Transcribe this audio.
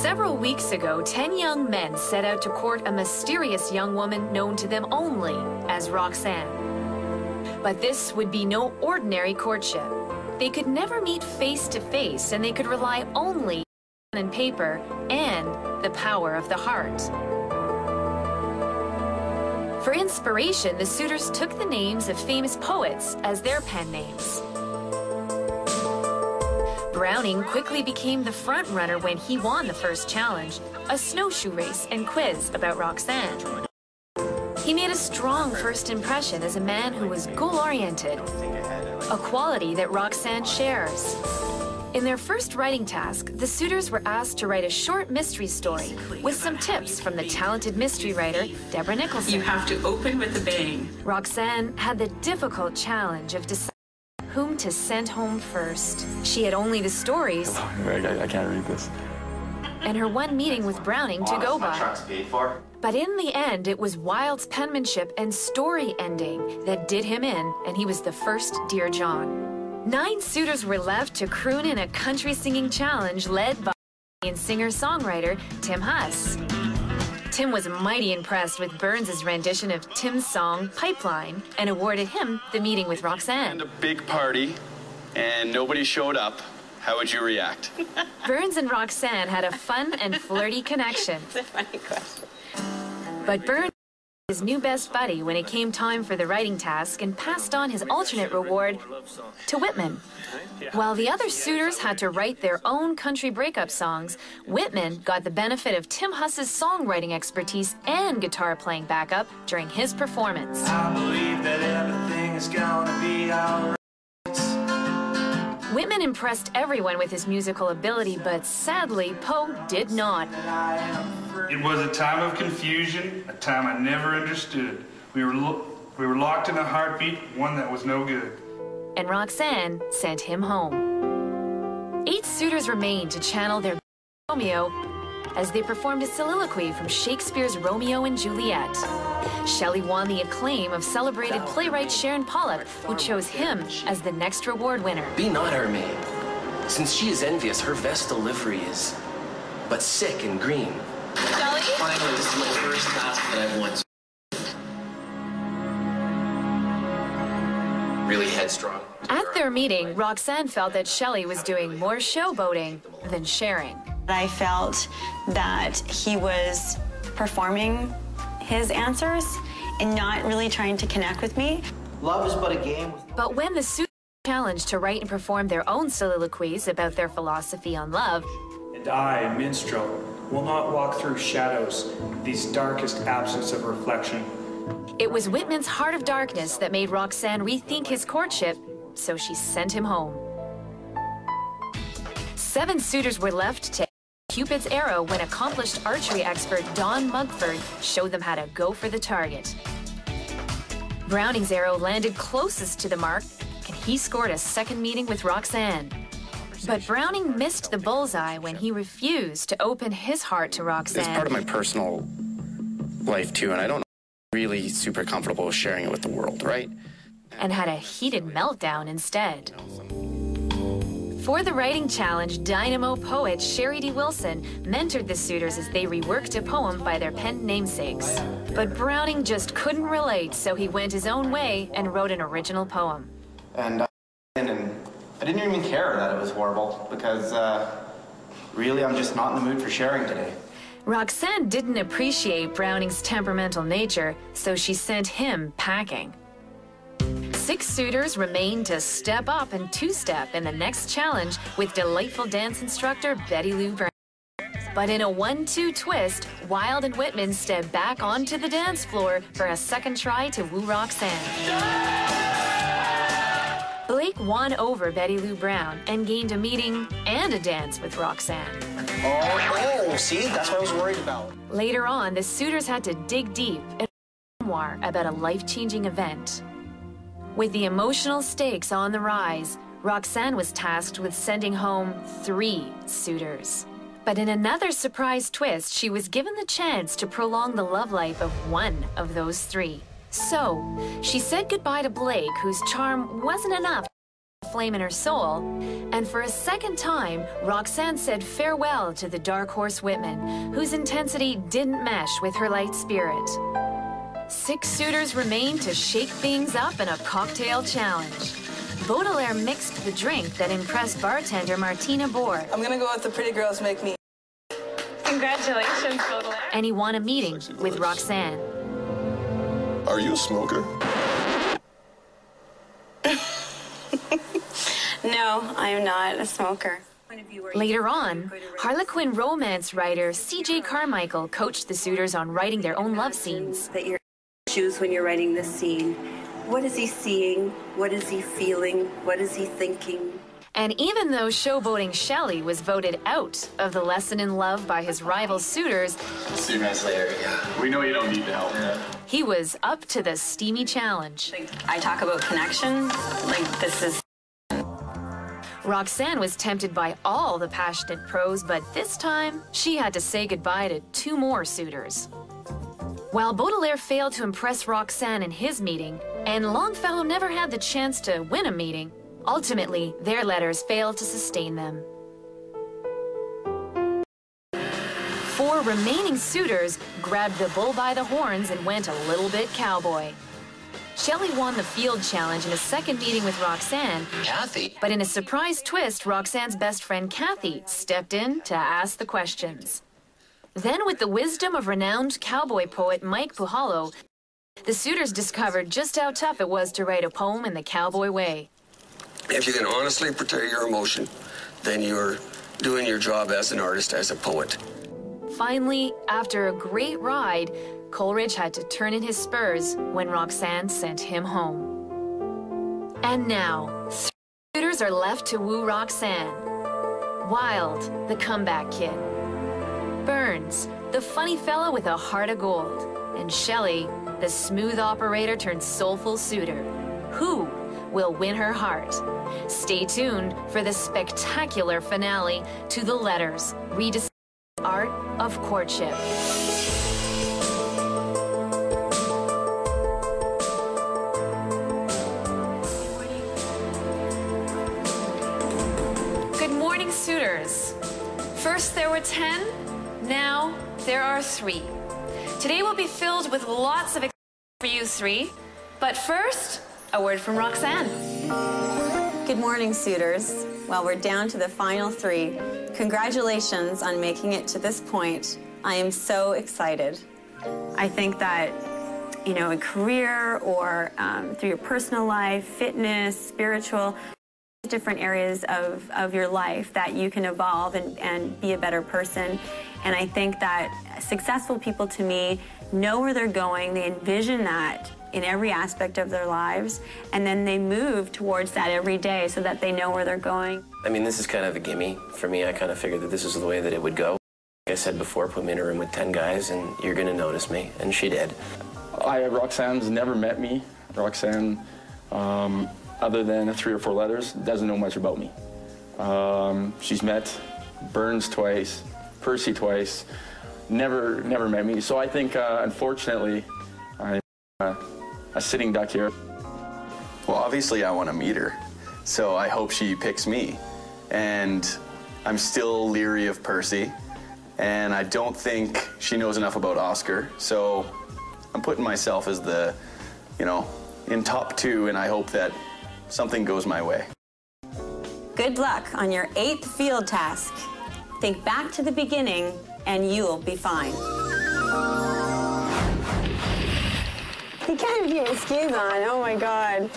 Several weeks ago, 10 young men set out to court a mysterious young woman known to them only as Roxanne. But this would be no ordinary courtship. They could never meet face to face, and they could rely only on pen and paper and the power of the heart. For inspiration, the suitors took the names of famous poets as their pen names. Browning quickly became the front runner when he won the first challenge, a snowshoe race and quiz about Roxanne. He made a strong first impression as a man who was goal-oriented, a quality that Roxanne shares. In their first writing task, the suitors were asked to write a short mystery story with some tips from the talented mystery writer, Deborah Nicholson. You have to open with a bang. Roxanne had the difficult challenge of deciding whom to send home first. She had only the stories I can't read this. and her one meeting with Browning to go by. But in the end, it was Wilde's penmanship and story ending that did him in, and he was the first Dear John. 9 suitors were left to croon in a country singing challenge led by singer-songwriter Tim Huss. Tim was mighty impressed with Burns' rendition of Tim's song, Pipeline, and awarded him the meeting with Roxanne. A big party, and nobody showed up. How would you react? Burns and Roxanne had a fun and flirty connection. It's a funny question. But Burns was his new best buddy when it came time for the writing task and passed on his alternate reward to Whitman. While the other suitors had to write their own country breakup songs, Whitman got the benefit of Tim Huss's songwriting expertise and guitar playing backup during his performance. I believe that everything is gonna be alright. Whitman impressed everyone with his musical ability, but sadly, Poe did not. It was a time of confusion, a time I never understood. We were locked in a heartbeat, one that was no good. And Roxanne sent him home. 8 suitors remained to channel their Romeo as they performed a soliloquy from Shakespeare's Romeo and Juliet. Shelley won the acclaim of celebrated playwright Sharon Pollock, who chose him as the next reward winner. Be not our maid. Since she is envious, her vestal livery is but sick and green. Shelley? Finally, this is my first task that I've won. Really headstrong. At their meeting, Roxanne felt that Shelley was doing more showboating than sharing. I felt that he was performing his answers and not really trying to connect with me. Love is but a game. But when the suitors were challenged to write and perform their own soliloquies about their philosophy on love, and I, minstrel, will not walk through shadows, these darkest absence of reflection. it was Whitman's heart of darkness that made Roxanne rethink his courtship, so she sent him home. 7 suitors were left to Cupid's arrow when accomplished archery expert Don Mugford showed them how to go for the target. Browning's arrow landed closest to the mark, and he scored a second meeting with Roxanne. But Browning missed the bullseye when he refused to open his heart to Roxanne. It's part of my personal life, too, and I don't know if I'm really super comfortable sharing it with the world, right? And had a heated meltdown instead. For the writing challenge, dynamo poet Sherry D. Wilson mentored the suitors as they reworked a poem by their pen namesakes. But Browning just couldn't relate, so he went his own way and wrote an original poem. And I didn't even care that it was horrible, because really I'm just not in the mood for sharing today. Roxanne didn't appreciate Browning's temperamental nature, so she sent him packing. 6 suitors remained to step up and two-step in the next challenge with delightful dance instructor Betty Lou Brown. But in a 1-2 twist, Wilde and Whitman stepped back onto the dance floor for a second try to woo Roxanne. Blake won over Betty Lou Brown and gained a meeting and a dance with Roxanne. Oh, see? That's what I was worried about. Later on, the suitors had to dig deep and write a memoir about a life-changing event. With the emotional stakes on the rise, Roxanne was tasked with sending home 3 suitors. But in another surprise twist, she was given the chance to prolong the love life of one of those 3. So, she said goodbye to Blake, whose charm wasn't enough to flame in her soul. And for a second time, Roxanne said farewell to the Dark Horse Whitman, whose intensity didn't mesh with her light spirit. 6 suitors remained to shake things up in a cocktail challenge. Baudelaire mixed the drink that impressed bartender Martina Bohr. I'm gonna go with the pretty girls make me. Congratulations, Baudelaire. And he won a meeting with Roxanne. Are you a smoker? No, I am not a smoker. Later on, Harlequin romance writer C.J. Carmichael coached the suitors on writing their own love scenes. That you're choose when you're writing this scene. What is he seeing? What is he feeling? What is he thinking? And even though showboating Shelley was voted out of the lesson in love by his rival suitors, See you guys later. Yeah. We know you don't need the help. he was up to the steamy challenge. I talk about connection, like this is... Roxanne was tempted by all the passionate prose, but this time she had to say goodbye to 2 more suitors. While Baudelaire failed to impress Roxanne in his meeting, and Longfellow never had the chance to win a meeting, ultimately their letters failed to sustain them. 4 remaining suitors grabbed the bull by the horns and went a little bit cowboy. Shelley won the field challenge in a second meeting with Roxanne. Kathy? But in a surprise twist, Roxanne's best friend Kathy stepped in to ask the questions. Then, with the wisdom of renowned cowboy poet Mike Puhalo, the suitors discovered just how tough it was to write a poem in the cowboy way. If you can honestly portray your emotion, then you're doing your job as an artist, as a poet. Finally, after a great ride, Coleridge had to turn in his spurs when Roxanne sent him home. And now, 3 suitors are left to woo Roxanne. Wilde, the comeback kid. Burns, the funny fellow with a heart of gold. And Shelley, the smooth operator turned soulful suitor. Who will win her heart? Stay tuned for the spectacular finale to The Letters, rediscovering the art of courtship. Good morning, suitors. First there were 10, now there are 3. Today will be filled with lots of excitement for you 3. But first, a word from Roxanne. Good morning, suitors. Well, we're down to the final 3. Congratulations on making it to this point. I am so excited. I think that, you know, a career or through your personal life, fitness, spiritual, different areas of your life that you can evolve and be a better person. And I think that successful people, to me, know where they're going. They envision that in every aspect of their lives, and then they move towards that every day so that they know where they're going. I mean, this is kind of a gimme for me. I kind of figured that this is the way that it would go. Like I said before, put me in a room with 10 guys and you're going to notice me, and she did. Roxanne's never met me. Roxanne, other than 3 or 4 letters, doesn't know much about me. She's met Burns twice, Percy twice, never met me. So I think, unfortunately, I'm a sitting duck here. Well, obviously I want to meet her, so I hope she picks me. And I'm still leery of Percy, and I don't think she knows enough about Oscar, so I'm putting myself as the, in top 2, and I hope that something goes my way. Good luck on your 8th field task. Think back to the beginning, and you'll be fine. He can't get his skis on, oh my God.